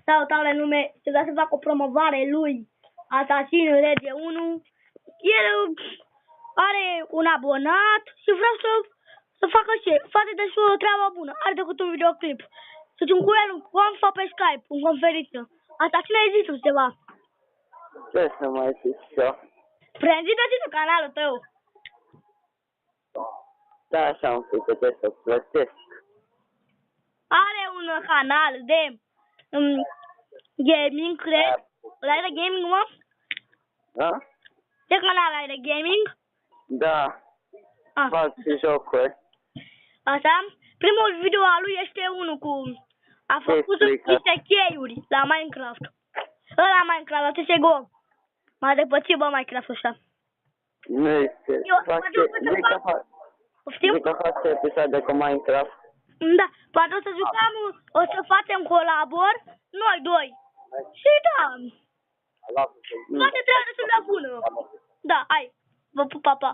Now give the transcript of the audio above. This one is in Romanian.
Salutare lume, să vreau să fac o promovare lui Asasinul Rege 1. El are un abonat și vreau să facă face destul o treabă bună. Are decât un videoclip. Să țin cu el un conf pe Skype, în conferință. Asta cine ai zis ceva? Ce să mai zic eu? Prezidă-ți canalul tău. Da, așa am făcut, că trebuie să plătesc. Are un canal de gaming, cred. Ăla e de gaming, mă? Da? Ce canal ai de gaming? Da. Ah. Fac și jocuri. Așa? Primul video al lui este unul cu... A făcut niște cheiuri la Minecraft. Ăla Minecraft, la CSGO. M-a depățit, bă, Minecraft ăsta. Nu este. Zic că fac episoade cu Minecraft. Da, poate o să jucăm, o să facem colabor, noi doi. Și da, poate treaba destul de bună. Da, hai, vă pup, pa, pa.